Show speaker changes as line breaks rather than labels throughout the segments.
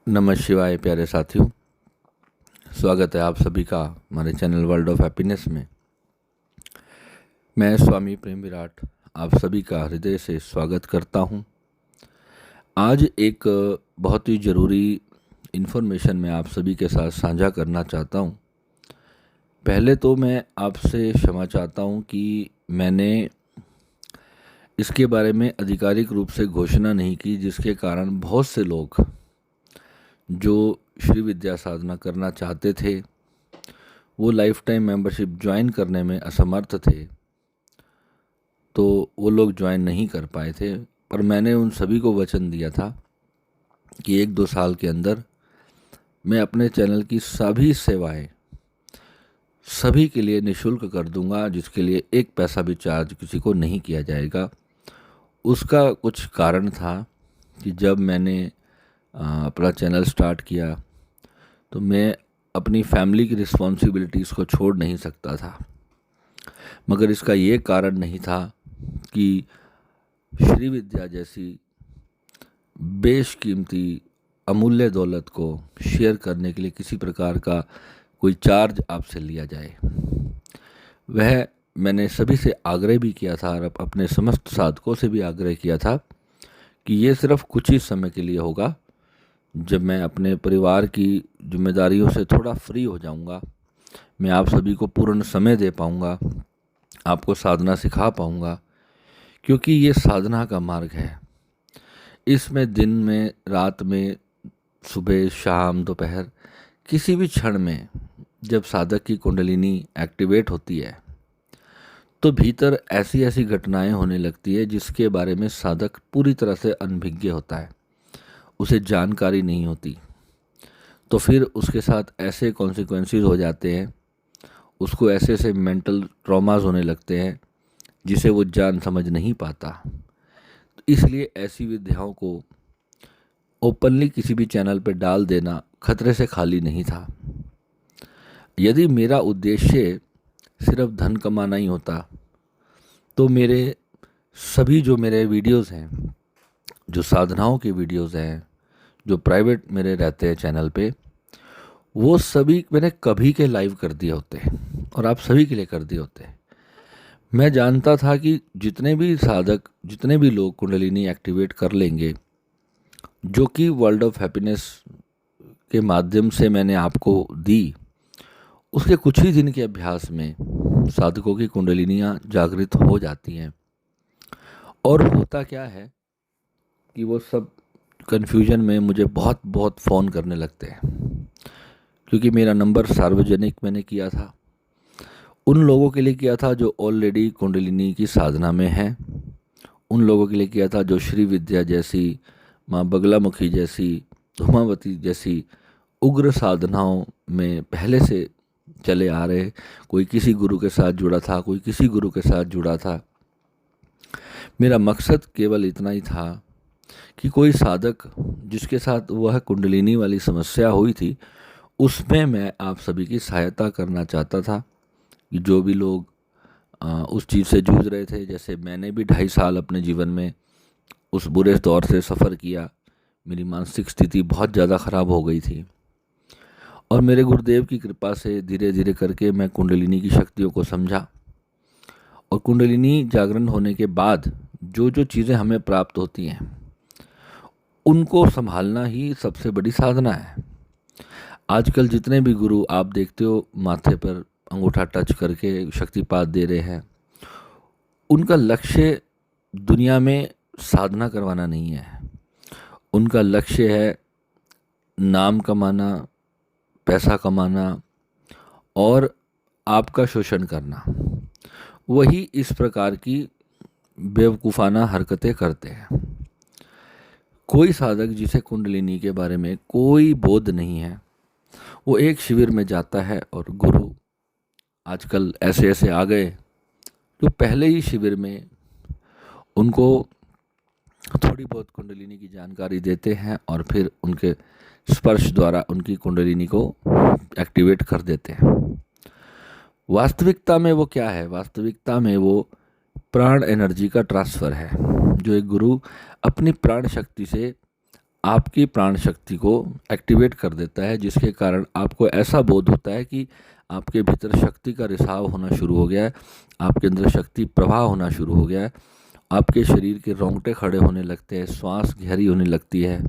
नमः शिवाय प्यारे साथियों। स्वागत है आप सभी का हमारे चैनल वर्ल्ड ऑफ हैप्पीनेस में। मैं स्वामी प्रेम विराट आप सभी का हृदय से स्वागत करता हूं। आज एक बहुत ही ज़रूरी इन्फॉर्मेशन मैं आप सभी के साथ साझा करना चाहता हूं। पहले तो मैं आपसे क्षमा चाहता हूं कि मैंने इसके बारे में आधिकारिक रूप से घोषणा नहीं की, जिसके कारण बहुत से लोग जो श्री विद्या साधना करना चाहते थे वो लाइफ टाइम मेंबरशिप ज्वाइन करने में असमर्थ थे, तो वो लोग ज्वाइन नहीं कर पाए थे। पर मैंने उन सभी को वचन दिया था कि 1-2 साल के अंदर मैं अपने चैनल की सभी सेवाएं सभी के लिए निःशुल्क कर दूंगा, जिसके लिए एक पैसा भी चार्ज किसी को नहीं किया जाएगा। उसका कुछ कारण था कि जब मैंने अपना चैनल स्टार्ट किया तो मैं अपनी फैमिली की रिस्पॉन्सिबिलिटीज़ को छोड़ नहीं सकता था, मगर इसका ये कारण नहीं था कि श्री विद्या जैसी बेशकीमती अमूल्य दौलत को शेयर करने के लिए किसी प्रकार का कोई चार्ज आपसे लिया जाए। वह मैंने सभी से आग्रह भी किया था और अपने समस्त साधकों से भी आग्रह किया था कि ये सिर्फ कुछ ही समय के लिए होगा। जब मैं अपने परिवार की जिम्मेदारियों से थोड़ा फ्री हो जाऊंगा, मैं आप सभी को पूर्ण समय दे पाऊंगा, आपको साधना सिखा पाऊंगा, क्योंकि ये साधना का मार्ग है। इसमें दिन में, रात में, सुबह, शाम, दोपहर, किसी भी क्षण में जब साधक की कुंडलिनी एक्टिवेट होती है तो भीतर ऐसी ऐसी घटनाएं होने लगती है जिसके बारे में साधक पूरी तरह से अनभिज्ञ होता है, उसे जानकारी नहीं होती। तो फिर उसके साथ ऐसे कॉन्सिक्वेंसेस हो जाते हैं, उसको ऐसे ऐसे मेंटल ट्रॉमास होने लगते हैं जिसे वो जान समझ नहीं पाता। तो इसलिए ऐसी विद्याओं को ओपनली किसी भी चैनल पर डाल देना खतरे से खाली नहीं था। यदि मेरा उद्देश्य सिर्फ धन कमाना ही होता तो मेरे सभी जो मेरे वीडियोस हैं, जो साधनाओं के वीडियोस हैं, जो प्राइवेट मेरे रहते हैं चैनल पे, वो सभी मैंने कभी के लाइव कर दिए होते और आप सभी के लिए कर दिए होते। मैं जानता था कि जितने भी साधक, जितने भी लोग कुंडलिनी एक्टिवेट कर लेंगे, जो कि वर्ल्ड ऑफ हैप्पीनेस के माध्यम से मैंने आपको दी, उसके कुछ ही दिन के अभ्यास में साधकों की कुंडलिनियाँ जागृत हो जाती हैं। और होता क्या है कि वो सब कन्फ्यूजन में मुझे बहुत बहुत फ़ोन करने लगते हैं, क्योंकि मेरा नंबर सार्वजनिक मैंने किया था। उन लोगों के लिए किया था जो ऑलरेडी कुंडलिनी की साधना में हैं, उन लोगों के लिए किया था जो श्री विद्या जैसी, माँ बगलामुखी जैसी, धूमावती जैसी उग्र साधनाओं में पहले से चले आ रहे। कोई किसी गुरु के साथ जुड़ा था, कोई किसी गुरु के साथ जुड़ा था। मेरा मकसद केवल इतना ही था कि कोई साधक जिसके साथ वह कुंडलिनी वाली समस्या हुई थी, उसमें मैं आप सभी की सहायता करना चाहता था कि जो भी लोग उस चीज़ से जूझ रहे थे। जैसे मैंने भी 2.5 साल अपने जीवन में उस बुरे दौर से सफ़र किया। मेरी मानसिक स्थिति बहुत ज़्यादा ख़राब हो गई थी और मेरे गुरुदेव की कृपा से धीरे धीरे करके मैं कुंडलिनी की शक्तियों को समझा। और कुंडलिनी जागरण होने के बाद जो जो चीज़ें हमें प्राप्त होती हैं, उनको संभालना ही सबसे बड़ी साधना है। आजकल जितने भी गुरु आप देखते हो माथे पर अंगूठा टच करके शक्तिपात दे रहे हैं, उनका लक्ष्य दुनिया में साधना करवाना नहीं है। उनका लक्ष्य है नाम कमाना, पैसा कमाना और आपका शोषण करना। वही इस प्रकार की बेवकूफ़ाना हरकतें करते हैं। कोई साधक जिसे कुंडलिनी के बारे में कोई बोध नहीं है, वो एक शिविर में जाता है और गुरु आजकल ऐसे ऐसे आ गए जो पहले ही शिविर में उनको थोड़ी बहुत कुंडलिनी की जानकारी देते हैं और फिर उनके स्पर्श द्वारा उनकी कुंडलिनी को एक्टिवेट कर देते हैं। वास्तविकता में वो क्या है? वास्तविकता में वो प्राण एनर्जी का ट्रांसफ़र है, जो एक गुरु अपनी प्राण शक्ति से आपकी प्राण शक्ति को एक्टिवेट कर देता है, जिसके कारण आपको ऐसा बोध होता है कि आपके भीतर शक्ति का रिसाव होना शुरू हो गया है, आपके अंदर शक्ति प्रवाह होना शुरू हो गया है, आपके शरीर के रोंगटे खड़े होने लगते हैं, श्वास गहरी होने लगती है,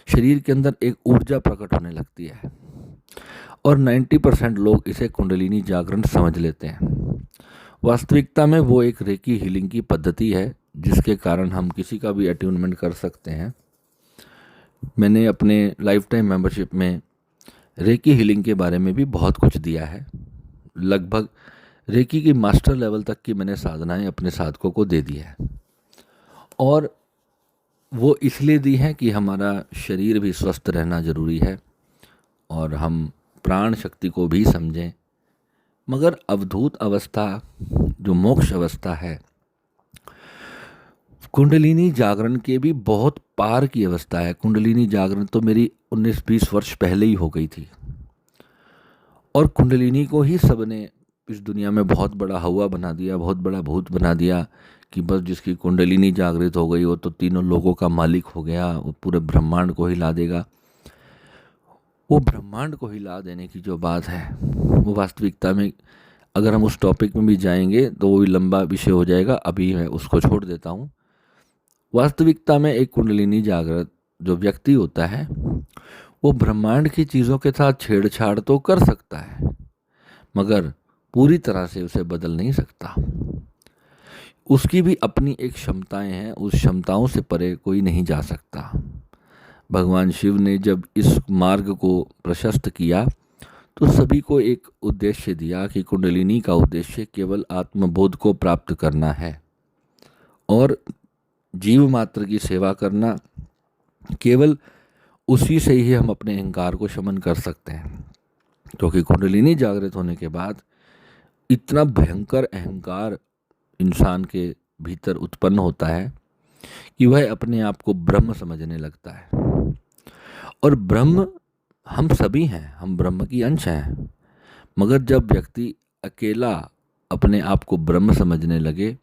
शरीर के अंदर एक ऊर्जा प्रकट होने लगती है। और 90% लोग इसे कुंडलिनी जागरण समझ लेते हैं। वास्तविकता में वो एक रेकी हीलिंग की पद्धति है, जिसके कारण हम किसी का भी अट्यूनमेंट कर सकते हैं। मैंने अपने लाइफ टाइम मेंबरशिप में रेकी हीलिंग के बारे में भी बहुत कुछ दिया है। लगभग रेकी की मास्टर लेवल तक की मैंने साधनाएं अपने साधकों को दे दी है, और वो इसलिए दी है कि हमारा शरीर भी स्वस्थ रहना ज़रूरी है और हम प्राण शक्ति को भी समझें। मगर अवधूत अवस्था, जो मोक्ष अवस्था है, कुंडलिनी जागरण के भी बहुत पार की अवस्था है। कुंडलिनी जागरण तो मेरी 19-20 वर्ष पहले ही हो गई थी, और कुंडलिनी को ही सबने इस दुनिया में बहुत बड़ा हवा बना दिया, बहुत बड़ा भूत बना दिया कि बस जिसकी कुंडलिनी जागृत हो गई वो तो तीनों लोगों का मालिक हो गया, वो पूरे ब्रह्मांड को हिला देगा। वो ब्रह्मांड को हिला देने की जो बात है, वो वास्तविकता में अगर हम उस टॉपिक में भी जाएंगे तो वो भी लंबा विषय हो जाएगा, अभी मैं उसको छोड़ देता हूँ। वास्तविकता में एक कुंडलिनी जागृत जो व्यक्ति होता है, वो ब्रह्मांड की चीज़ों के साथ छेड़छाड़ तो कर सकता है, मगर पूरी तरह से उसे बदल नहीं सकता। उसकी भी अपनी एक क्षमताएं हैं, उस क्षमताओं से परे कोई नहीं जा सकता। भगवान शिव ने जब इस मार्ग को प्रशस्त किया तो सभी को एक उद्देश्य दिया कि कुंडलिनी का उद्देश्य केवल आत्मबोध को प्राप्त करना है और जीव मात्र की सेवा करना। केवल उसी से ही हम अपने अहंकार को शमन कर सकते हैं, क्योंकि कुंडलिनी जागृत होने के बाद इतना भयंकर अहंकार इंसान के भीतर उत्पन्न होता है कि वह अपने आप को ब्रह्म समझने लगता है। और ब्रह्म हम सभी हैं, हम ब्रह्म की अंश हैं, मगर जब व्यक्ति अकेला अपने आप को ब्रह्म समझने लगे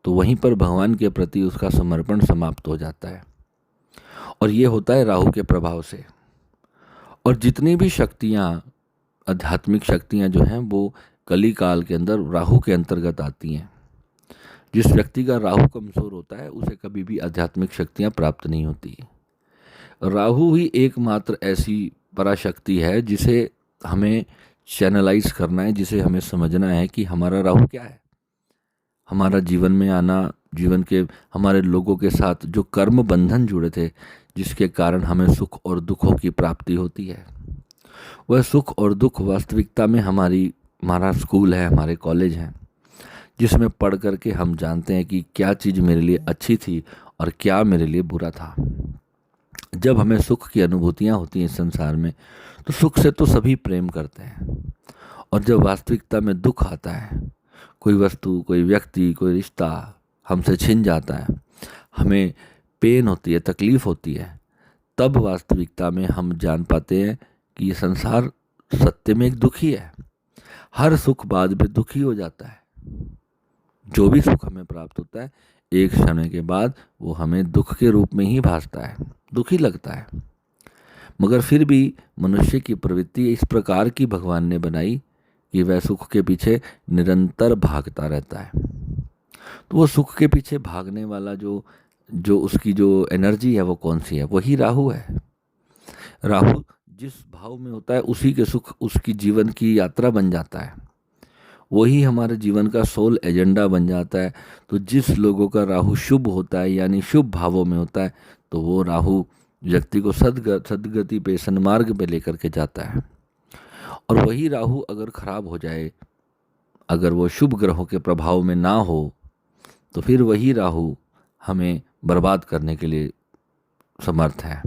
तो वहीं पर भगवान के प्रति उसका समर्पण समाप्त हो जाता है, और ये होता है राहु के प्रभाव से। और जितनी भी शक्तियाँ, आध्यात्मिक शक्तियाँ जो हैं, वो कली काल के अंदर राहु के अंतर्गत आती हैं। जिस व्यक्ति का राहु कमज़ोर होता है उसे कभी भी आध्यात्मिक शक्तियाँ प्राप्त नहीं होती। राहु ही एकमात्र ऐसी पराशक्ति है जिसे हमें चैनलाइज करना है, जिसे हमें समझना है कि हमारा राहु क्या है। हमारा जीवन में आना, जीवन के हमारे लोगों के साथ जो कर्म बंधन जुड़े थे, जिसके कारण हमें सुख और दुखों की प्राप्ति होती है, वह सुख और दुख वास्तविकता में हमारा स्कूल है, हमारे कॉलेज हैं, जिसमें पढ़ करके हम जानते हैं कि क्या चीज़ मेरे लिए अच्छी थी और क्या मेरे लिए बुरा था। जब हमें सुख की अनुभूतियाँ होती हैं इस संसार में, तो सुख से तो सभी प्रेम करते हैं, और जब वास्तविकता में दुख आता है, कोई वस्तु, कोई व्यक्ति, कोई रिश्ता हमसे छिन जाता है, हमें पेन होती है, तकलीफ़ होती है, तब वास्तविकता में हम जान पाते हैं कि ये संसार सत्य में एक दुखी है। हर सुख बाद में दुखी हो जाता है। जो भी सुख हमें प्राप्त होता है, एक समय के बाद वो हमें दुख के रूप में ही भासता है, दुखी लगता है। मगर फिर भी मनुष्य की प्रवृत्ति इस प्रकार की भगवान ने बनाई कि वह सुख के पीछे निरंतर भागता रहता है। तो वो सुख के पीछे भागने वाला जो उसकी जो एनर्जी है वो कौन सी है? वही राहु है। राहु जिस भाव में होता है उसी के सुख उसकी जीवन की यात्रा बन जाता है, वही हमारे जीवन का सोल एजेंडा बन जाता है। तो जिस लोगों का राहु शुभ होता है, यानी शुभ भावों में होता है, तो वो राहु व्यक्ति को सदगति पे, सन्मार्ग पे लेकर के जाता है। और वही राहु अगर खराब हो जाए, अगर वो शुभ ग्रहों के प्रभाव में ना हो, तो फिर वही राहु हमें बर्बाद करने के लिए समर्थ है।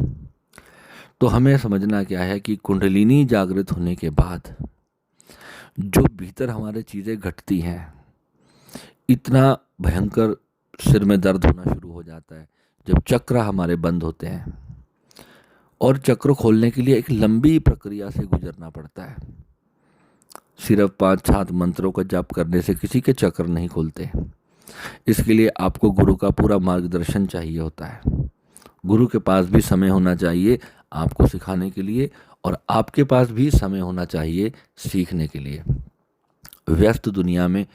तो हमें समझना क्या है कि कुंडलिनी जागृत होने के बाद जो भीतर हमारे चीज़ें घटती हैं, इतना भयंकर सिर में दर्द होना शुरू हो जाता है जब चक्र हमारे बंद होते हैं, और चक्र खोलने के लिए एक लंबी प्रक्रिया से गुजरना पड़ता है। सिर्फ 5-7 मंत्रों का जाप करने से किसी के चक्र नहीं खुलते। इसके लिए आपको गुरु का पूरा मार्गदर्शन चाहिए होता है, गुरु के पास भी समय होना चाहिए आपको सिखाने के लिए, और आपके पास भी समय होना चाहिए सीखने के लिए। व्यस्त दुनिया में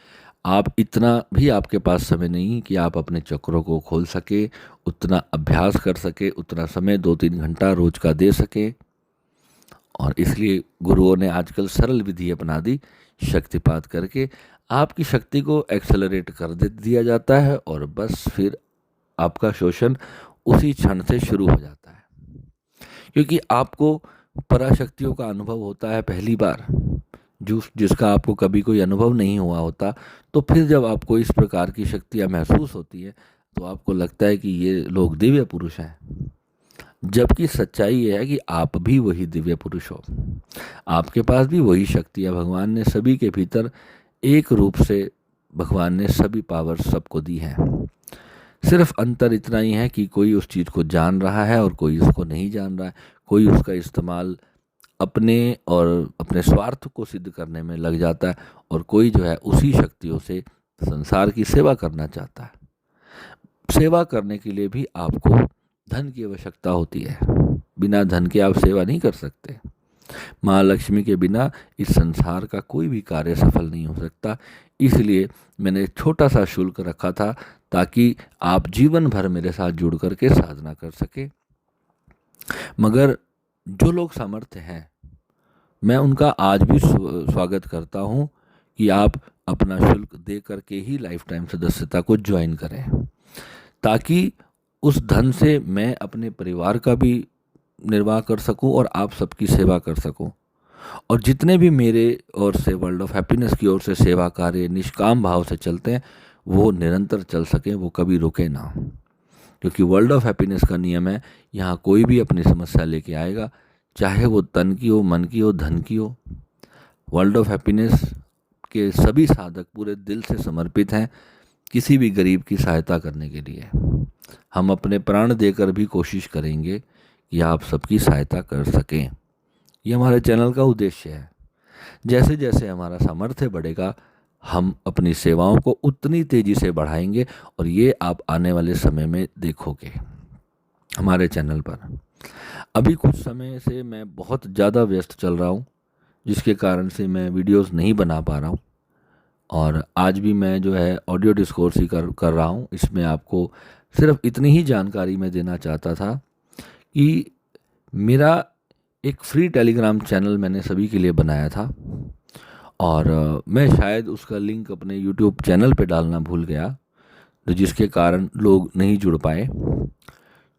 आप इतना भी आपके पास समय नहीं कि आप अपने चक्रों को खोल सके, उतना अभ्यास कर सके, उतना समय 2-3 घंटा रोज का दे सके। और इसलिए गुरुओं ने आजकल सरल विधि अपना दी, शक्तिपात करके आपकी शक्ति को एक्सेलरेट कर दिया जाता है, और बस फिर आपका शोषण उसी क्षण से शुरू हो जाता है। क्योंकि आपको पराशक्तियों का अनुभव होता है पहली बार, जिसका आपको कभी कोई अनुभव नहीं हुआ होता। तो फिर जब आपको इस प्रकार की शक्तियाँ महसूस होती है तो आपको लगता है कि ये लोग दिव्य पुरुष हैं, जबकि सच्चाई ये है कि आप भी वही दिव्य पुरुष हो, आपके पास भी वही शक्ति है। भगवान ने सभी के भीतर एक रूप से भगवान ने सभी पावर सबको दी है। सिर्फ अंतर इतना ही है कि कोई उस चीज़ को जान रहा है और कोई उसको नहीं जान रहा है। कोई उसका इस्तेमाल अपने और अपने स्वार्थ को सिद्ध करने में लग जाता है, और कोई जो है उसी शक्तियों से संसार की सेवा करना चाहता है। सेवा करने के लिए भी आपको धन की आवश्यकता होती है, बिना धन के आप सेवा नहीं कर सकते। माँ लक्ष्मी के बिना इस संसार का कोई भी कार्य सफल नहीं हो सकता। इसलिए मैंने छोटा सा शुल्क रखा था ताकि आप जीवन भर मेरे साथ जुड़ करके साधना कर सके। मगर जो लोग सामर्थ्य हैं, मैं उनका आज भी स्वागत करता हूं कि आप अपना शुल्क दे करके ही लाइफ टाइम सदस्यता को ज्वाइन करें, ताकि उस धन से मैं अपने परिवार का भी निर्वाह कर सकूं और आप सबकी सेवा कर सकूं। और जितने भी मेरे ओर से वर्ल्ड ऑफ हैप्पीनेस की ओर से सेवा कार्य निष्काम भाव से चलते हैं, वो निरंतर चल सकें, वो कभी रुके ना। क्योंकि वर्ल्ड ऑफ हैप्पीनेस का नियम है, यहाँ कोई भी अपनी समस्या लेके आएगा, चाहे वो तन की हो, मन की हो, धन की हो। वर्ल्ड ऑफ हैप्पीनेस के सभी साधक पूरे दिल से समर्पित हैं किसी भी गरीब की सहायता करने के लिए। हम अपने प्राण देकर भी कोशिश करेंगे कि आप सबकी सहायता कर सकें। ये हमारे चैनल का उद्देश्य है। जैसे जैसे हमारा सामर्थ्य बढ़ेगा, हम अपनी सेवाओं को उतनी तेज़ी से बढ़ाएंगे, और ये आप आने वाले समय में देखोगे हमारे चैनल पर। अभी कुछ समय से मैं बहुत ज़्यादा व्यस्त चल रहा हूँ, जिसके कारण से मैं वीडियोस नहीं बना पा रहा हूँ। और आज भी मैं जो है ऑडियो डिस्कोर्स ही कर रहा हूँ। इसमें आपको सिर्फ इतनी ही जानकारी मैं देना चाहता था कि मेरा एक फ्री टेलीग्राम चैनल मैंने सभी के लिए बनाया था, और मैं शायद उसका लिंक अपने यूट्यूब चैनल पे डालना भूल गया, तो जिसके कारण लोग नहीं जुड़ पाए।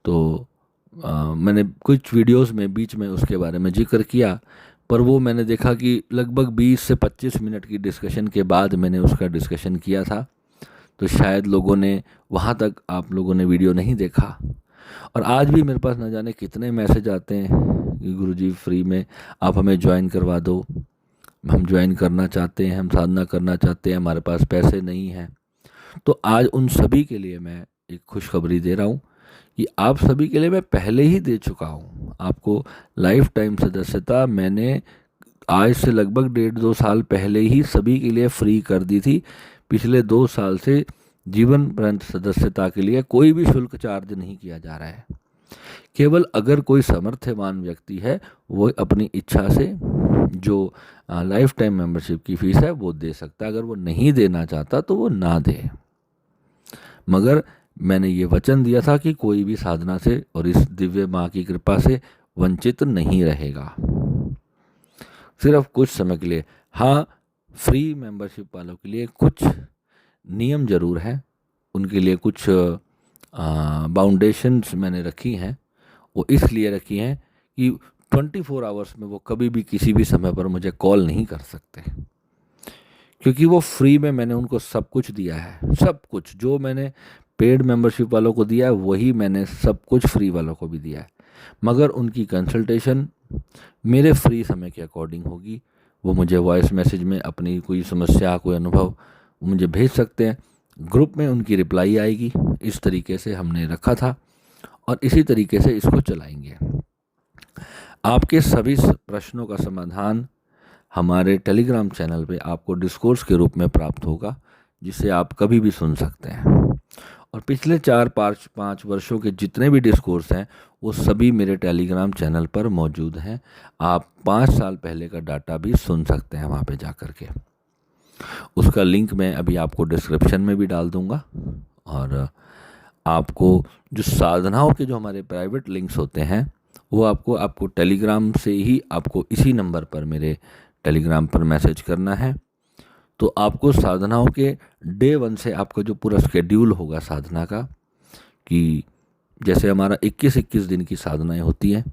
तो मैंने कुछ वीडियोस में बीच में उसके बारे में जिक्र किया, पर वो मैंने देखा कि लगभग 20 से 25 मिनट की डिस्कशन के बाद मैंने उसका डिस्कशन किया था, तो शायद लोगों ने वहाँ तक आप लोगों ने वीडियो नहीं देखा। और आज भी मेरे पास न जाने कितने मैसेज आते हैं कि गुरुजी फ्री में आप हमें ज्वाइन करवा दो, हम ज्वाइन करना चाहते हैं, हम साधना करना चाहते हैं, हमारे पास पैसे नहीं हैं। तो आज उन सभी के लिए मैं एक खुशखबरी दे रहा हूँ कि आप सभी के लिए मैं पहले ही दे चुका हूँ। आपको लाइफ टाइम सदस्यता मैंने आज से लगभग 1.5-2 साल पहले ही सभी के लिए फ्री कर दी थी। पिछले 2 साल से जीवन पर्यंत सदस्यता के लिए कोई भी शुल्क चार्ज नहीं किया जा रहा है। केवल अगर कोई समर्थवान व्यक्ति है, वो अपनी इच्छा से जो लाइफ टाइम मेंबरशिप की फ़ीस है वो दे सकता है। अगर वो नहीं देना चाहता तो वो ना दे। मगर मैंने ये वचन दिया था कि कोई भी साधना से और इस दिव्य माँ की कृपा से वंचित नहीं रहेगा, सिर्फ कुछ समय के लिए। हाँ, फ्री मेंबरशिप वालों के लिए कुछ नियम ज़रूर हैं, उनके लिए कुछ बाउंडेशंस मैंने रखी हैं। वो इसलिए रखी हैं कि 24 आवर्स में वो कभी भी किसी भी समय पर मुझे कॉल नहीं कर सकते, क्योंकि वो फ्री में मैंने उनको सब कुछ दिया है। सब कुछ जो मैंने पेड मेंबरशिप वालों को दिया है, वही मैंने सब कुछ फ्री वालों को भी दिया है। मगर उनकी कंसल्टेशन मेरे फ्री समय के अकॉर्डिंग होगी। वो मुझे वॉइस मैसेज में अपनी कोई समस्या, कोई अनुभव मुझे भेज सकते हैं, ग्रुप में उनकी रिप्लाई आएगी। इस तरीके से हमने रखा था और इसी तरीके से इसको चलाएंगे। आपके सभी प्रश्नों का समाधान हमारे टेलीग्राम चैनल पे आपको डिस्कोर्स के रूप में प्राप्त होगा, जिसे आप कभी भी सुन सकते हैं। और पिछले 4-5 वर्षों के जितने भी डिस्कोर्स हैं वो सभी मेरे टेलीग्राम चैनल पर मौजूद हैं। आप 5 साल पहले का डाटा भी सुन सकते हैं वहाँ पे जा कर के। उसका लिंक मैं अभी आपको डिस्क्रिप्शन में भी डाल दूँगा। और आपको जो साधनाओं के जो हमारे प्राइवेट लिंक्स होते हैं वो आपको टेलीग्राम से ही आपको इसी नंबर पर मेरे टेलीग्राम पर मैसेज करना है। तो आपको साधनाओं के डे 1 से आपका जो पूरा शेड्यूल होगा साधना का, कि जैसे हमारा 21-21 दिन की साधनाएं होती हैं,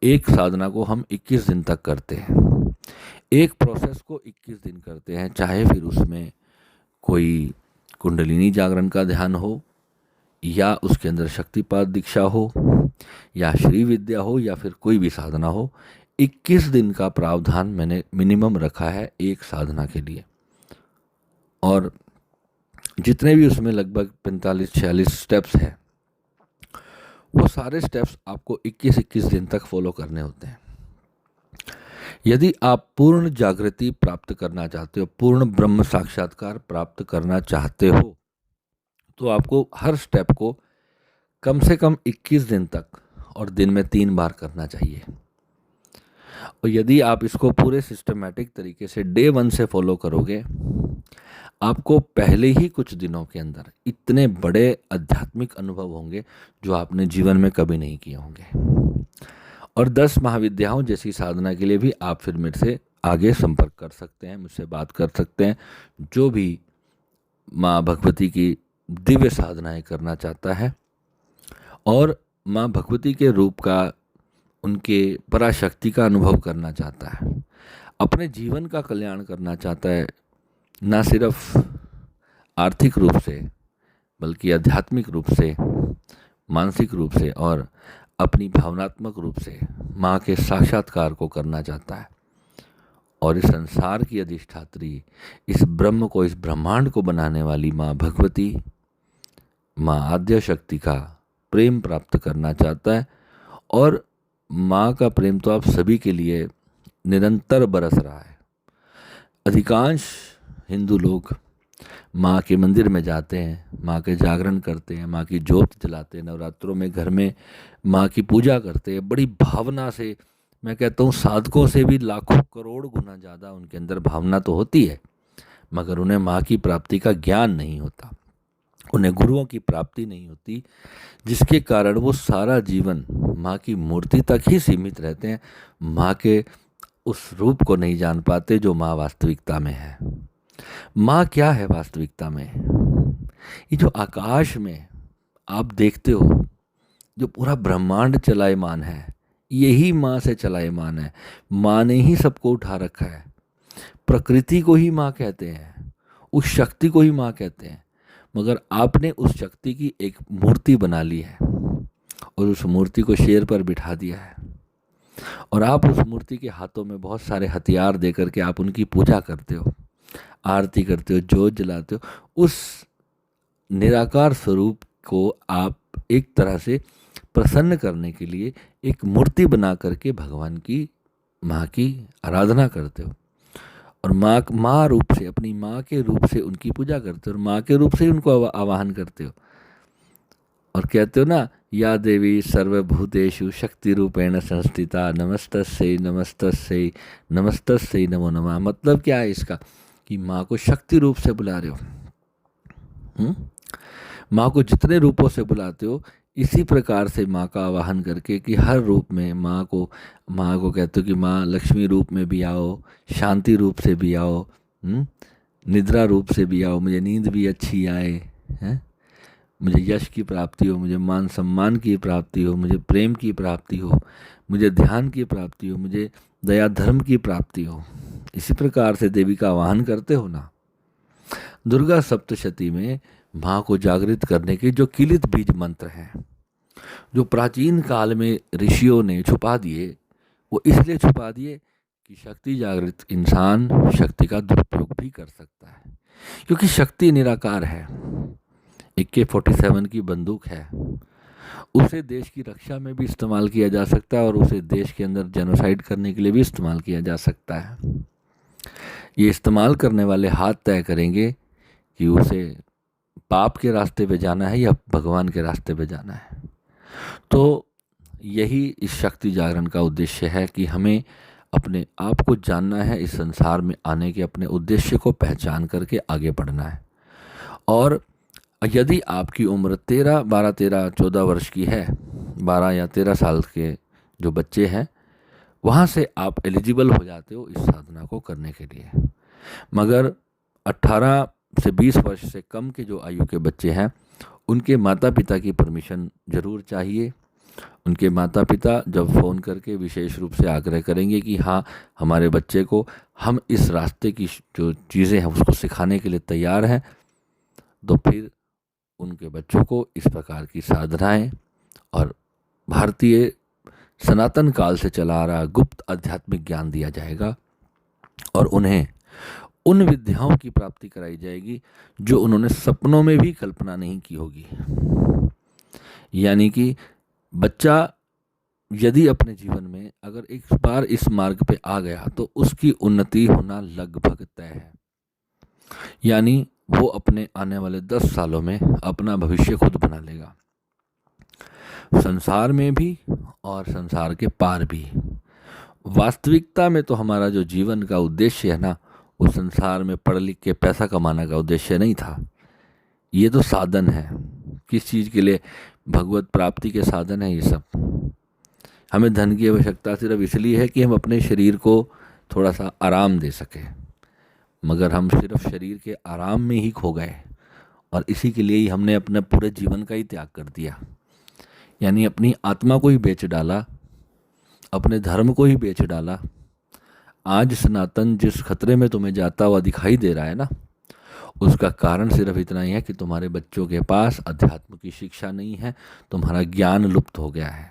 एक साधना को हम 21 दिन तक करते हैं, एक प्रोसेस को 21 दिन करते हैं, चाहे फिर उसमें कोई कुंडलिनी जागरण का ध्यान हो या उसके अंदर शक्तिपात दीक्षा हो या श्री विद्या हो या फिर कोई भी साधना हो। 21 दिन का प्रावधान मैंने मिनिमम रखा है एक साधना के लिए। और जितने भी उसमें लगभग 45-46 स्टेप्स हैं वो सारे स्टेप्स आपको 21-21 दिन तक फॉलो करने होते हैं। यदि आप पूर्ण जागृति प्राप्त करना चाहते हो, पूर्ण ब्रह्म साक्षात्कार प्राप्त करना चाहते हो, तो आपको हर स्टेप को कम से कम 21 दिन तक और दिन में 3 बार करना चाहिए। और यदि आप इसको पूरे सिस्टमैटिक तरीके से डे 1 से फॉलो करोगे, आपको पहले ही कुछ दिनों के अंदर इतने बड़े आध्यात्मिक अनुभव होंगे जो आपने जीवन में कभी नहीं किए होंगे। और 10 महाविद्याओं जैसी साधना के लिए भी आप फिर मेरे से आगे संपर्क कर सकते हैं, मुझसे बात कर सकते हैं। जो भी माँ भगवती की दिव्य साधनाएं करना चाहता है और माँ भगवती के रूप का, उनके पराशक्ति का अनुभव करना चाहता है, अपने जीवन का कल्याण करना चाहता है, ना सिर्फ आर्थिक रूप से बल्कि आध्यात्मिक रूप से, मानसिक रूप से और अपनी भावनात्मक रूप से माँ के साक्षात्कार को करना चाहता है, और इस संसार की अधिष्ठात्री, इस ब्रह्म को, इस ब्रह्मांड को बनाने वाली माँ भगवती, माँ आद्य शक्ति का प्रेम प्राप्त करना चाहता है। और माँ का प्रेम तो आप सभी के लिए निरंतर बरस रहा है। अधिकांश हिंदू लोग माँ के मंदिर में जाते हैं, माँ के जागरण करते हैं, माँ की ज्योत जलाते हैं, नवरात्रों में घर में माँ की पूजा करते हैं बड़ी भावना से। मैं कहता हूँ साधकों से भी लाखों करोड़ गुना ज़्यादा उनके अंदर भावना तो होती है, मगर उन्हें माँ की प्राप्ति का ज्ञान नहीं होता, उन्हें गुरुओं की प्राप्ति नहीं होती, जिसके कारण वो सारा जीवन माँ की मूर्ति तक ही सीमित रहते हैं, माँ के उस रूप को नहीं जान पाते जो माँ वास्तविकता में है। माँ क्या है वास्तविकता में? ये जो आकाश में आप देखते हो, जो पूरा ब्रह्मांड चलायमान है, यही माँ से चलायमान है। माँ ने ही सबको उठा रखा है। प्रकृति को ही माँ कहते हैं, उस शक्ति को ही माँ कहते हैं, मगर आपने उस शक्ति की एक मूर्ति बना ली है और उस मूर्ति को शेर पर बिठा दिया है, और आप उस मूर्ति के हाथों में बहुत सारे हथियार दे करके आप उनकी पूजा करते हो, आरती करते हो, जोत जलाते हो। उस निराकार स्वरूप को आप एक तरह से प्रसन्न करने के लिए एक मूर्ति बना करके भगवान की, माँ की आराधना करते हो, और माँ रूप से, अपनी माँ के रूप से उनकी पूजा करते हो, और माँ के रूप से ही उनको आवाहन करते हो, और कहते हो ना, या देवी सर्वभूतेषु शक्ति रूपेण संस्थिता नमस्तस्यै नमस्तस्यै नमस्तस्यै नमो नमः। मतलब क्या है इसका? कि माँ को शक्ति रूप से बुला रहे हो। माँ को जितने रूपों से बुलाते हो, इसी प्रकार से माँ का आवाहन करके कि हर रूप में माँ को कहते हो कि माँ लक्ष्मी रूप में भी आओ, शांति रूप से भी आओ, निद्रा रूप से भी आओ, मुझे नींद भी अच्छी आए, हैं, मुझे यश की प्राप्ति हो, मुझे मान सम्मान की प्राप्ति हो, मुझे प्रेम की प्राप्ति हो, मुझे ध्यान की प्राप्ति हो, मुझे दया धर्म की प्राप्ति हो। इसी प्रकार से देवी का आवाहन करते हो ना। दुर्गा सप्तशती में माँ को जागृत करने के जो किलित बीज मंत्र हैं, जो प्राचीन काल में ऋषियों ने छुपा दिए, वो इसलिए छुपा दिए कि शक्ति जागृत इंसान शक्ति का दुरुपयोग भी कर सकता है, क्योंकि शक्ति निराकार है। AK-47 की बंदूक है, उसे देश की रक्षा में भी इस्तेमाल किया जा सकता है और उसे देश के अंदर जेनोसाइड करने के लिए भी इस्तेमाल किया जा सकता है। ये इस्तेमाल करने वाले हाथ तय करेंगे कि उसे पाप के रास्ते पे जाना है या भगवान के रास्ते पे जाना है। तो यही इस शक्ति जागरण का उद्देश्य है कि हमें अपने आप को जानना है, इस संसार में आने के अपने उद्देश्य को पहचान करके आगे बढ़ना है। और यदि आपकी उम्र 14 वर्ष की है, 12 या 13 साल के जो बच्चे हैं, वहाँ से आप एलिजिबल हो जाते हो इस साधना को करने के लिए। मगर 18 से 20 वर्ष से कम के जो आयु के बच्चे हैं, उनके माता पिता की परमिशन ज़रूर चाहिए। उनके माता पिता जब फ़ोन करके विशेष रूप से आग्रह करेंगे कि हाँ, हमारे बच्चे को हम इस रास्ते की जो चीज़ें हैं उसको सिखाने के लिए तैयार हैं, तो फिर उनके बच्चों को इस प्रकार की साधनाएं और भारतीय सनातन काल से चला आ रहा गुप्त आध्यात्मिक ज्ञान दिया जाएगा और उन्हें उन विद्याओं की प्राप्ति कराई जाएगी जो उन्होंने सपनों में भी कल्पना नहीं की होगी। यानी कि बच्चा यदि अपने जीवन में अगर एक बार इस मार्ग पे आ गया तो उसकी उन्नति होना लगभग तय है। यानी वो अपने आने वाले 10 सालों में अपना भविष्य खुद बना लेगा, संसार में भी और संसार के पार भी। वास्तविकता में तो हमारा जो जीवन का उद्देश्य है ना, वो संसार में पढ़ लिख के पैसा कमाने का उद्देश्य नहीं था। ये तो साधन है। किस चीज़ के लिए? भगवत प्राप्ति के साधन है ये सब। हमें धन की आवश्यकता सिर्फ इसलिए है कि हम अपने शरीर को थोड़ा सा आराम दे सकें, मगर हम सिर्फ शरीर के आराम में ही खो गए और इसी के लिए ही हमने अपने पूरे जीवन का ही त्याग कर दिया। यानी अपनी आत्मा को ही बेच डाला, अपने धर्म को ही बेच डाला। आज सनातन जिस खतरे में तुम्हें जाता हुआ दिखाई दे रहा है ना, उसका कारण सिर्फ इतना ही है कि तुम्हारे बच्चों के पास अध्यात्म की शिक्षा नहीं है, तुम्हारा ज्ञान लुप्त हो गया है।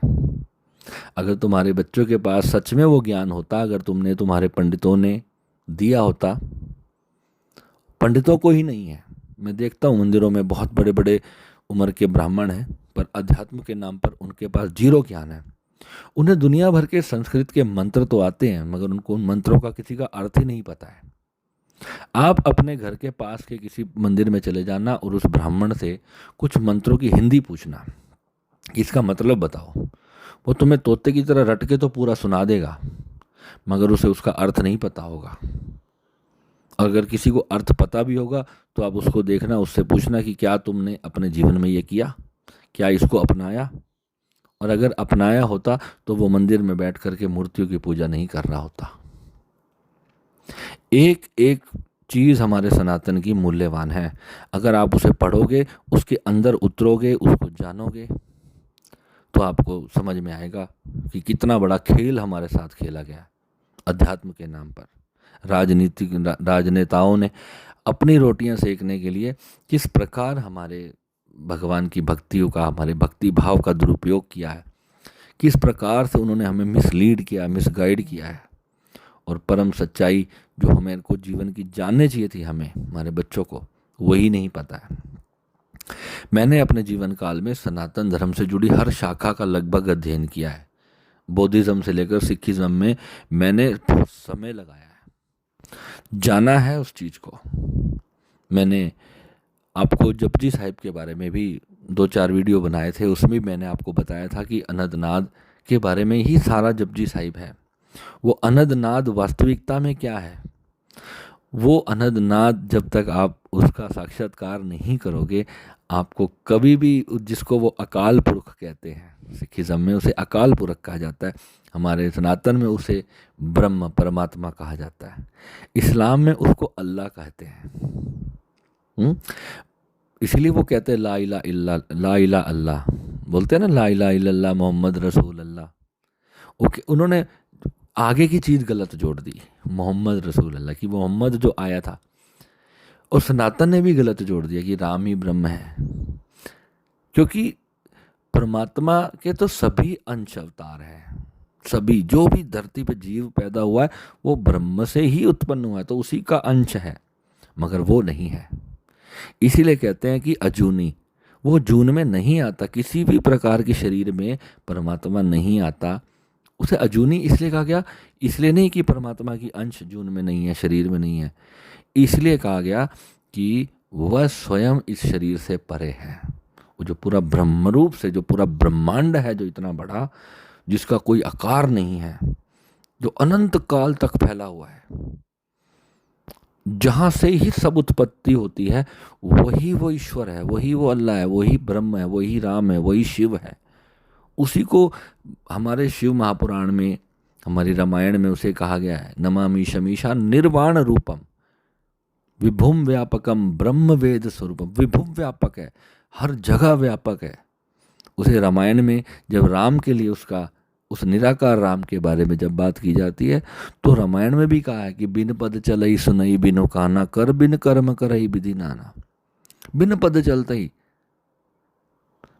अगर तुम्हारे बच्चों के पास सच में वो ज्ञान होता, अगर तुम्हारे पंडितों ने दिया होता, पंडितों को ही नहीं है। मैं देखता हूँ मंदिरों में बहुत बड़े बड़े उम्र के ब्राह्मण हैं, पर अध्यात्म के नाम पर उनके पास जीरो ज्ञान है। उन्हें दुनिया भर के संस्कृत के मंत्र तो आते हैं, मगर उनको उन मंत्रों का किसी का अर्थ ही नहीं पता है। आप अपने घर के पास के किसी मंदिर में चले जाना और उस ब्राह्मण से कुछ मंत्रों की हिंदी पूछना, इसका मतलब बताओ। वो तुम्हें तोते की तरह रट के तो पूरा सुना देगा, मगर उसे उसका अर्थ नहीं पता होगा। अगर किसी को अर्थ पता भी होगा तो आप उसको देखना, उससे पूछना कि क्या तुमने अपने जीवन में ये किया, क्या इसको अपनाया। और अगर अपनाया होता तो वो मंदिर में बैठ करके मूर्तियों की पूजा नहीं कर रहा होता। एक एक चीज़ हमारे सनातन की मूल्यवान है। अगर आप उसे पढ़ोगे, उसके अंदर उतरोगे, उसको जानोगे, तो आपको समझ में आएगा कि कितना बड़ा खेल हमारे साथ खेला गया अध्यात्म के नाम पर। राजनेताओं ने अपनी रोटियां सेकने के लिए किस प्रकार हमारे भगवान की भक्तियों का, हमारे भक्ति भाव का दुरुपयोग किया है, किस प्रकार से उन्होंने हमें मिसलीड किया, मिसगाइड किया है। और परम सच्चाई जो हमें को जीवन की जानने चाहिए थी, हमें हमारे बच्चों को, वही नहीं पता है। मैंने अपने जीवन काल में सनातन धर्म से जुड़ी हर शाखा का लगभग अध्ययन किया है। बौद्धिज्म से लेकर सिखिज्म में मैंने बहुत समय लगाया है, जाना है उस चीज़ को। मैंने आपको जपजी साहिब के बारे में भी 2-4 वीडियो बनाए थे, उसमें मैंने आपको बताया था कि अनंतनाद के बारे में ही सारा जपजी साहिब है। वो अनंतनाद वास्तविकता में क्या है, वो अनंतनाद जब तक आप उसका साक्षात्कार नहीं करोगे, आपको कभी भी, जिसको वो अकाल पुरख कहते हैं, सिखिज्म में उसे अकाल पुरख कहा जाता है, हमारे सनातन में उसे ब्रह्म परमात्मा कहा जाता है, इस्लाम में उसको अल्लाह कहते हैं। इसलिए वो कहते हैं ला इला अल्लाह, बोलते हैं ना, ला इला इल्लल्लाह मोहम्मद रसूल अल्लाह। ओके, उन्होंने आगे की चीज़ गलत जोड़ दी, मोहम्मद रसूल अल्लाह की, मोहम्मद जो आया था। और सनातन ने भी गलत जोड़ दिया कि राम ही ब्रह्म है, क्योंकि परमात्मा के तो सभी अंश अवतार हैं। सभी जो भी धरती पे जीव पैदा हुआ है वो ब्रह्म से ही उत्पन्न हुआ है, तो उसी का अंश है, मगर वो नहीं है। इसीलिए कहते हैं कि अजूनी, वो जून में नहीं आता, किसी भी प्रकार के शरीर में परमात्मा नहीं आता। उसे अजूनी इसलिए कहा गया, इसलिए नहीं कि परमात्मा की अंश जून में नहीं है, शरीर में नहीं है, इसलिए कहा गया कि वह स्वयं इस शरीर से परे है। वो जो पूरा ब्रह्म रूप से, जो पूरा ब्रह्मांड है, जो इतना बड़ा, जिसका कोई आकार नहीं है, जो अनंत काल तक फैला हुआ है, जहां से ही सब उत्पत्ति होती है, वही वो ईश्वर है, वही वो अल्लाह है, वही ब्रह्म है, वही राम है, वही शिव है। उसी को हमारे शिव महापुराण में, हमारी रामायण में उसे कहा गया है, नमामि शमीशा निर्वाण रूपम विभुम व्यापकम ब्रह्म वेद स्वरूपम। विभुम व्यापक है, हर जगह व्यापक है। उसे रामायण में जब राम के लिए उसका, उस निराकार राम के बारे में जब बात की जाती है, तो रामायण में भी कहा है कि बिन पद चलई सुनई बिनु काना, कर बिन कर्म करई विधि नाना। बिन पद चलते ही,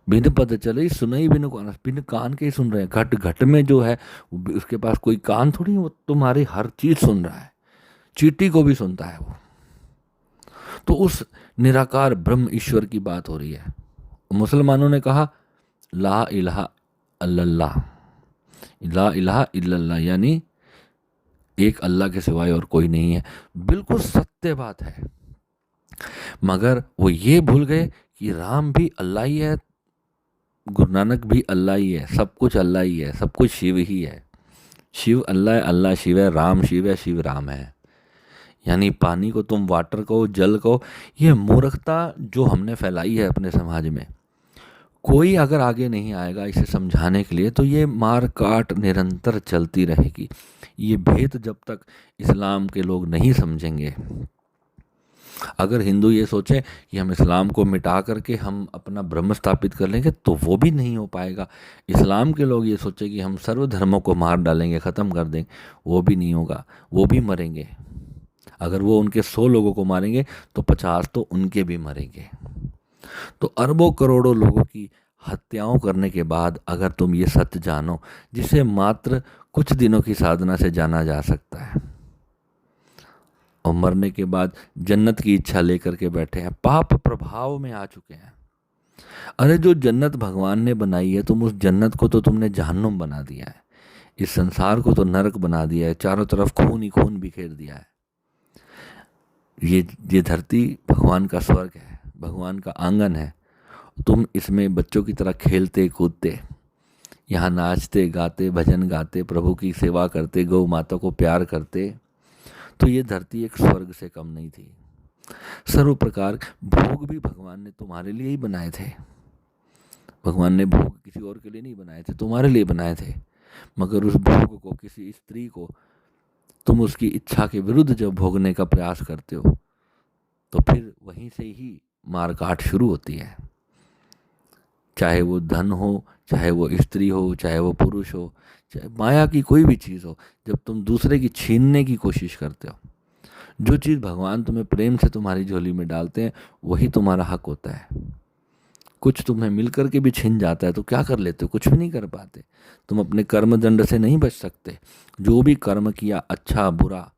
बिन पद चलई सुनई बिनु काना, बिन कान के ही सुन रहे हैं। घट घट में जो है उसके पास कोई कान थोड़ी, वो तुम्हारी हर चीज सुन रहा है, चींटी को भी सुनता है वो। तो उस निराकार ब्रह्म ईश्वर की बात हो रही है। मुसलमानों ने कहा ला इलाहा अल्लल्लाह, ला इलाहा इल्लल्लाह, यानी एक अल्लाह के सिवाय और कोई नहीं है। बिल्कुल सत्य बात है, मगर वो ये भूल गए कि राम भी अल्लाह ही है, गुरु नानक भी अल्लाह ही है, सब कुछ अल्लाह ही है, सब कुछ शिव ही है। शिव अल्लाह है, अल्लाह शिव है, राम शिव है, शिव राम है। यानी पानी को तुम वाटर कहो, जल कहो, ये मूर्खता जो हमने फैलाई है अपने समाज में, कोई अगर आगे नहीं आएगा इसे समझाने के लिए, तो ये मार काट निरंतर चलती रहेगी। ये भेद जब तक इस्लाम के लोग नहीं समझेंगे, अगर हिंदू ये सोचें कि हम इस्लाम को मिटा करके हम अपना ब्रह्म स्थापित कर लेंगे, तो वो भी नहीं हो पाएगा। इस्लाम के लोग ये सोचें कि हम सर्व धर्मों को मार डालेंगे, ख़त्म कर देंगे, वो भी नहीं होगा, वो भी मरेंगे। अगर वो उनके 100 लोगों को मारेंगे तो 50 तो उनके भी मरेंगे। तो अरबों करोड़ों लोगों की हत्याओं करने के बाद अगर तुम ये सत्य जानो, जिसे मात्र कुछ दिनों की साधना से जाना जा सकता है, और मरने के बाद जन्नत की इच्छा लेकर के बैठे हैं, पाप प्रभाव में आ चुके हैं। अरे जो जन्नत भगवान ने बनाई है, तुम उस जन्नत को तो तुमने जहन्नुम बना दिया है, इस संसार को तो नरक बना दिया है, चारों तरफ खून ही खून बिखेर दिया है। ये धरती भगवान का स्वर्ग है, भगवान का आंगन है। तुम इसमें बच्चों की तरह खेलते कूदते, यहाँ नाचते गाते, भजन गाते, प्रभु की सेवा करते, गौ माता को प्यार करते, तो ये धरती एक स्वर्ग से कम नहीं थी। सर्व प्रकार भोग भी भगवान ने तुम्हारे लिए ही बनाए थे। भगवान ने भोग किसी और के लिए नहीं बनाए थे, तुम्हारे लिए बनाए थे। मगर उस भोग को, किसी स्त्री को तुम उसकी इच्छा के विरुद्ध जब भोगने का प्रयास करते हो, तो फिर वहीं से ही मारकाट शुरू होती है। चाहे वो धन हो, चाहे वो स्त्री हो, चाहे वो पुरुष हो, चाहे माया की कोई भी चीज़ हो, जब तुम दूसरे की छीनने की कोशिश करते हो, जो चीज़ भगवान तुम्हें प्रेम से तुम्हारी झोली में डालते हैं, वही तुम्हारा हक होता है। कुछ तुम्हें मिल करके भी छिन जाता है तो क्या कर लेते हो? कुछ भी नहीं कर पाते। तुम अपने कर्म दंड से नहीं बच सकते। जो भी कर्म किया, अच्छा बुरा,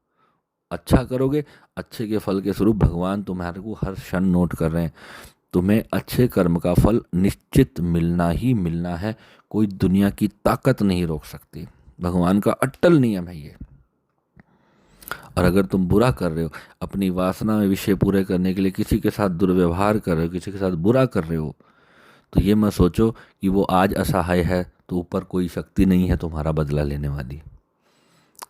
अच्छा करोगे, अच्छे के फल के स्वरूप भगवान तुम्हारे को हर क्षण नोट कर रहे हैं। तुम्हें अच्छे कर्म का फल निश्चित मिलना ही मिलना है, कोई दुनिया की ताकत नहीं रोक सकती। भगवान का अट्टल नियम है ये। और अगर तुम बुरा कर रहे हो, अपनी वासना में विषय पूरे करने के लिए किसी के साथ दुर्व्यवहार कर रहे हो, किसी के साथ बुरा कर रहे हो, तो ये मत सोचो कि वो आज असहाय है तो ऊपर कोई शक्ति नहीं है तुम्हारा बदला लेने वाली।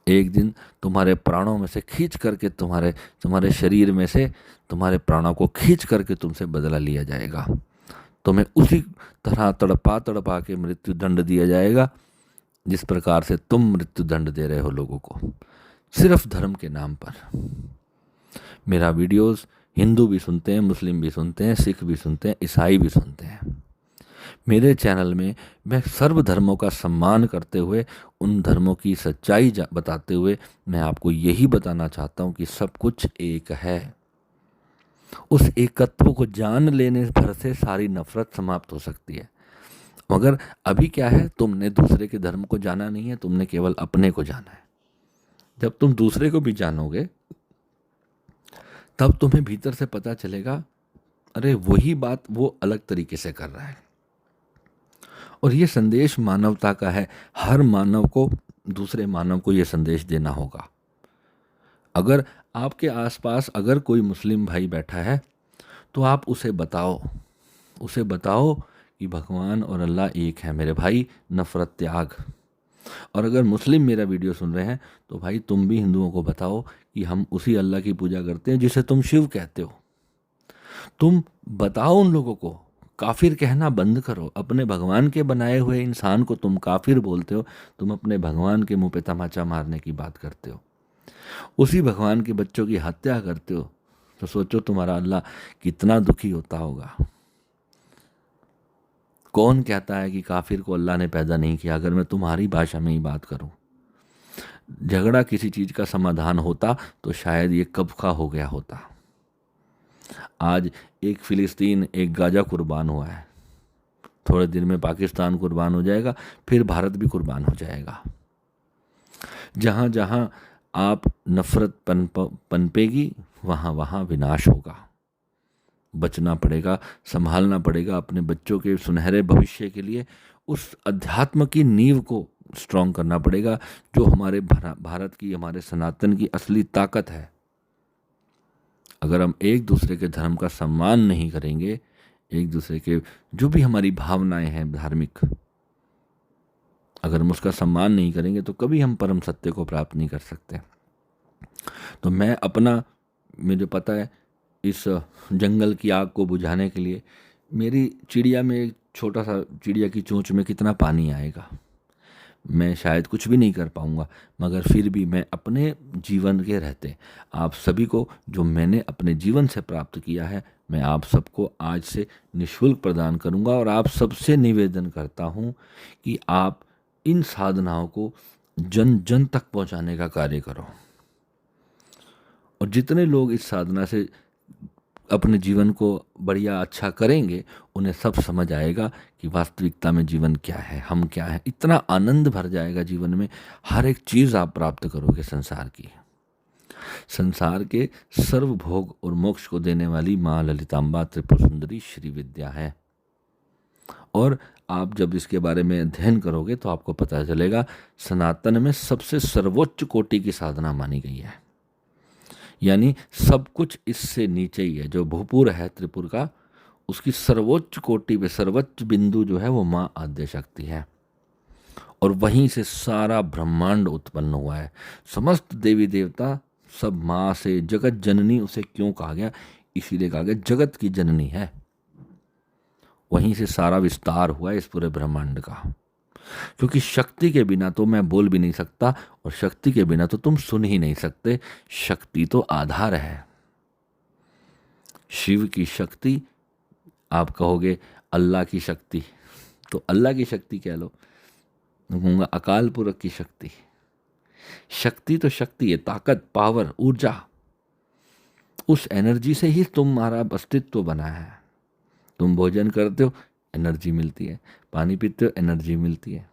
एक दिन तुम्हारे प्राणों में से खींच करके, तुम्हारे शरीर में से तुम्हारे प्राणों को खींच करके तुमसे बदला लिया जाएगा। तुम्हें उसी तरह तड़पा तड़पा के मृत्यु दंड दिया जाएगा जिस प्रकार से तुम मृत्यु दंड दे रहे हो लोगों को, सिर्फ धर्म के नाम पर। मेरा वीडियोस हिंदू भी सुनते हैं, मुस्लिम भी सुनते हैं, सिख भी सुनते हैं, ईसाई भी सुनते हैं। मेरे चैनल में मैं सर्व धर्मों का सम्मान करते हुए, उन धर्मों की सच्चाई बताते हुए मैं आपको यही बताना चाहता हूँ कि सब कुछ एक है। उस एकत्व को जान लेने भर से सारी नफरत समाप्त हो सकती है। मगर अभी क्या है, तुमने दूसरे के धर्म को जाना नहीं है, तुमने केवल अपने को जाना है। जब तुम दूसरे को भी जानोगे, तब तुम्हें भीतर से पता चलेगा, अरे वही बात वो अलग तरीके से कर रहा है। और ये संदेश मानवता का है। हर मानव को दूसरे मानव को ये संदेश देना होगा। अगर आपके आसपास अगर कोई मुस्लिम भाई बैठा है तो आप उसे बताओ कि भगवान और अल्लाह एक है मेरे भाई, नफ़रत त्याग। और अगर मुस्लिम मेरा वीडियो सुन रहे हैं तो भाई तुम भी हिंदुओं को बताओ कि हम उसी अल्लाह की पूजा करते हैं जिसे तुम शिव कहते हो। तुम बताओ उन लोगों को, काफिर कहना बंद करो। अपने भगवान के बनाए हुए इंसान को तुम काफिर बोलते हो, तुम अपने भगवान के मुंह पे तमाचा मारने की बात करते हो, उसी भगवान के बच्चों की हत्या करते हो, तो सोचो तुम्हारा अल्लाह कितना दुखी होता होगा। कौन कहता है कि काफिर को अल्लाह ने पैदा नहीं किया? अगर मैं तुम्हारी भाषा में ही बात करूं, झगड़ा किसी चीज का समाधान होता तो शायद ये कब का हो गया होता। आज एक फिलिस्तीन, एक गाजा कुर्बान हुआ है, थोड़े दिन में पाकिस्तान कुर्बान हो जाएगा, फिर भारत भी कुर्बान हो जाएगा। जहां जहां आप नफरत पनपेगी वहां वहां विनाश होगा। बचना पड़ेगा, संभालना पड़ेगा अपने बच्चों के सुनहरे भविष्य के लिए। उस अध्यात्म की नींव को स्ट्रांग करना पड़ेगा जो हमारे भारत की, हमारे सनातन की असली ताकत है। अगर हम एक दूसरे के धर्म का सम्मान नहीं करेंगे, एक दूसरे के जो भी हमारी भावनाएं हैं धार्मिक, अगर हम उसका सम्मान नहीं करेंगे तो कभी हम परम सत्य को प्राप्त नहीं कर सकते। तो मैं अपना, मुझे पता है इस जंगल की आग को बुझाने के लिए मेरी चिड़िया में, एक छोटा सा चिड़िया की चोंच में कितना पानी आएगा, मैं शायद कुछ भी नहीं कर पाऊंगा, मगर फिर भी मैं अपने जीवन के रहते आप सभी को जो मैंने अपने जीवन से प्राप्त किया है, मैं आप सबको आज से निःशुल्क प्रदान करूंगा। और आप सबसे निवेदन करता हूं कि आप इन साधनाओं को जन जन तक पहुंचाने का कार्य करो। और जितने लोग इस साधना से अपने जीवन को बढ़िया अच्छा करेंगे, उन्हें सब समझ आएगा कि वास्तविकता में जीवन क्या है, हम क्या है। इतना आनंद भर जाएगा जीवन में, हर एक चीज़ आप प्राप्त करोगे संसार की। संसार के सर्वभोग और मोक्ष को देने वाली माँ ललितांबा त्रिपुर सुंदरी श्री विद्या है। और आप जब इसके बारे में अध्ययन करोगे तो आपको पता चलेगा सनातन में सबसे सर्वोच्च कोटि की साधना मानी गई है। यानी सब कुछ इससे नीचे ही है। जो भूपुर है त्रिपुर का, उसकी सर्वोच्च कोटि पे सर्वोच्च बिंदु जो है वो माँ आद्य शक्ति है। और वहीं से सारा ब्रह्मांड उत्पन्न हुआ है। समस्त देवी देवता सब माँ से, जगत जननी उसे क्यों कहा गया? इसीलिए कहा गया जगत की जननी है। वहीं से सारा विस्तार हुआ है इस पूरे ब्रह्मांड का। क्योंकि शक्ति के बिना तो मैं बोल भी नहीं सकता, और शक्ति के बिना तो तुम सुन ही नहीं सकते। शक्ति तो आधार है। शिव की शक्ति, आप कहोगे अल्लाह की शक्ति, तो अल्लाह की शक्ति कह लो, मैं कहूँगा अकाल पुरख की शक्ति। शक्ति तो शक्ति है, ताकत, पावर, ऊर्जा। उस एनर्जी से ही तुम्हारा अस्तित्व बना है। तुम भोजन करते हो, एनर्जी मिलती है, पानी पीते हो, एनर्जी मिलती है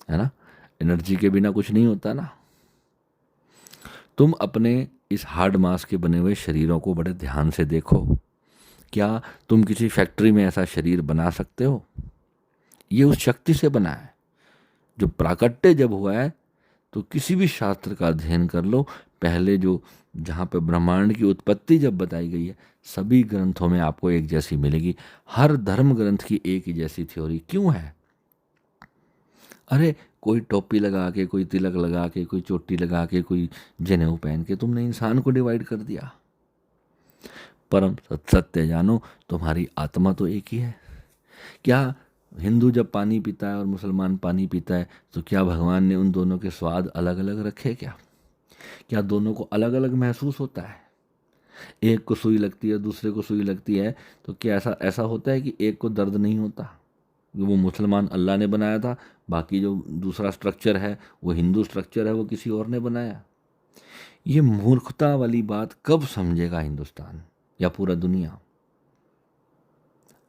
ना? एनर्जी के बिना कुछ नहीं होता ना। तुम अपने इस हार्ड मास के बने हुए शरीरों को बड़े ध्यान से देखो। क्या तुम किसी फैक्ट्री में ऐसा शरीर बना सकते हो? ये उस शक्ति से बना है। जो प्राकट्य जब हुआ है, तो किसी भी शास्त्र का अध्ययन कर लो, पहले जो जहाँ पे ब्रह्मांड की उत्पत्ति जब बताई गई है, सभी ग्रंथों में आपको एक जैसी मिलेगी। हर धर्म ग्रंथ की एक ही जैसी थ्योरी क्यों है? अरे कोई टोपी लगा के, कोई तिलक लगा के, कोई चोटी लगा के, कोई जनेऊ पहन के तुमने इंसान को डिवाइड कर दिया। परम सत्य जानो, तुम्हारी आत्मा तो एक ही है। क्या हिंदू जब पानी पीता है और मुसलमान पानी पीता है, तो क्या भगवान ने उन दोनों के स्वाद अलग अलग रखे? क्या दोनों को अलग अलग महसूस होता है? एक को सुई लगती है, दूसरे को सुई लगती है, तो क्या ऐसा होता है कि एक को दर्द नहीं होता? वो मुसलमान अल्लाह ने बनाया था, बाकी जो दूसरा स्ट्रक्चर है वो हिंदू स्ट्रक्चर है, वो किसी और ने बनाया। ये मूर्खता वाली बात कब समझेगा हिंदुस्तान या पूरा दुनिया?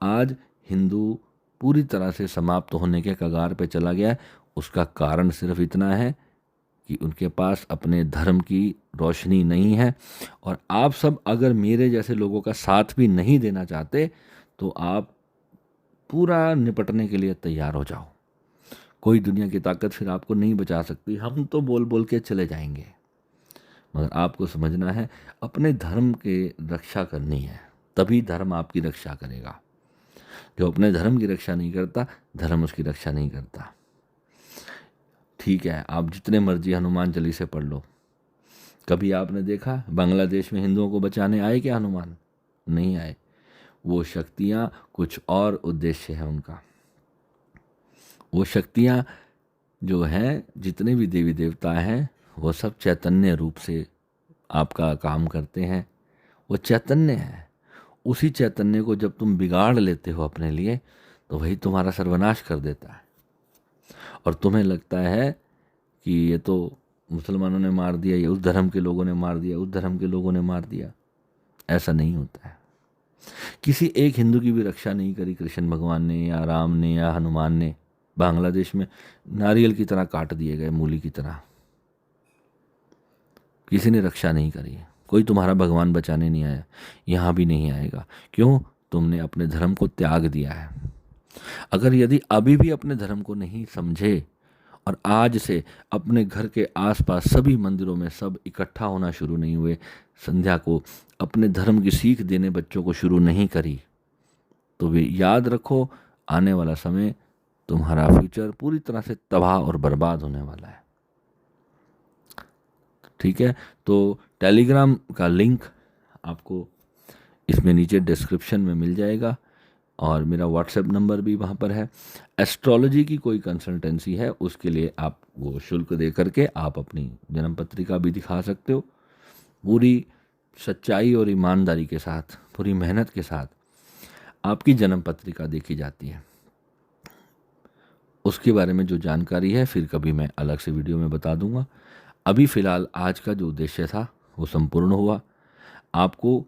आज हिंदू पूरी तरह से समाप्त होने के कगार पे चला गया है। उसका कारण सिर्फ इतना है कि उनके पास अपने धर्म की रोशनी नहीं है। और आप सब अगर मेरे जैसे लोगों का साथ भी नहीं देना चाहते, तो आप पूरा निपटने के लिए तैयार हो जाओ। कोई दुनिया की ताकत फिर आपको नहीं बचा सकती। हम तो बोल बोल के चले जाएंगे, मगर आपको समझना है अपने धर्म के रक्षा करनी है। तभी धर्म आपकी रक्षा करेगा। जो अपने धर्म की रक्षा नहीं करता, धर्म उसकी रक्षा नहीं करता। ठीक है, आप जितने मर्जी हनुमान चालीसा पढ़ लो, कभी आपने देखा बांग्लादेश में हिंदुओं को बचाने आए क्या हनुमान? नहीं आए। वो शक्तियाँ कुछ और उद्देश्य है उनका। वो शक्तियाँ जो हैं, जितने भी देवी देवता हैं, वो सब चैतन्य रूप से आपका काम करते हैं। वो चैतन्य है। उसी चैतन्य को जब तुम बिगाड़ लेते हो अपने लिए, तो वही तुम्हारा सर्वनाश कर देता है। और तुम्हें लगता है कि ये तो मुसलमानों ने मार दिया, ये उस धर्म के लोगों ने मार दिया, उस धर्म के लोगों ने मार दिया। ऐसा नहीं होता है। किसी एक हिंदू की भी रक्षा नहीं करी कृष्ण भगवान ने या राम ने या हनुमान ने। बांग्लादेश में नारियल की तरह काट दिए गए, मूली की तरह। किसी ने रक्षा नहीं करी। कोई तुम्हारा भगवान बचाने नहीं आया, यहाँ भी नहीं आएगा। क्यों? तुमने अपने धर्म को त्याग दिया है। अगर यदि अभी भी अपने धर्म को नहीं समझे और आज से अपने घर के आसपास सभी मंदिरों में सब इकट्ठा होना शुरू नहीं हुए, संध्या को अपने धर्म की सीख देने बच्चों को शुरू नहीं करी, तो वे याद रखो, आने वाला समय तुम्हारा फ्यूचर पूरी तरह से तबाह और बर्बाद होने वाला है। ठीक है, तो टेलीग्राम का लिंक आपको इसमें नीचे डिस्क्रिप्शन में मिल जाएगा और मेरा व्हाट्सएप नंबर भी वहाँ पर है। एस्ट्रोलॉजी की कोई कंसल्टेंसी है, उसके लिए आप वो शुल्क दे करके आप अपनी जन्म पत्रिका भी दिखा सकते हो। पूरी सच्चाई और ईमानदारी के साथ, पूरी मेहनत के साथ आपकी जन्म पत्रिका देखी जाती है। उसके बारे में जो जानकारी है फिर कभी मैं अलग से वीडियो में बता दूंगा। अभी फ़िलहाल आज का जो उद्देश्य था वो संपूर्ण हुआ। आपको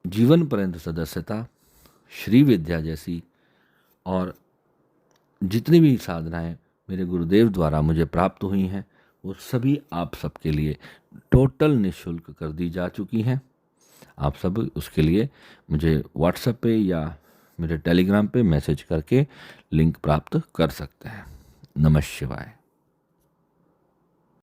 जीवन पर्यंत सदस्यता, श्री विद्या जैसी और जितनी भी साधनाएं मेरे गुरुदेव द्वारा मुझे प्राप्त हुई हैं, वो सभी आप सबके लिए टोटल निःशुल्क कर दी जा चुकी हैं। आप सब उसके लिए मुझे व्हाट्सएप पे या मेरे टेलीग्राम पे मैसेज करके लिंक प्राप्त कर सकते हैं। नमः शिवाय।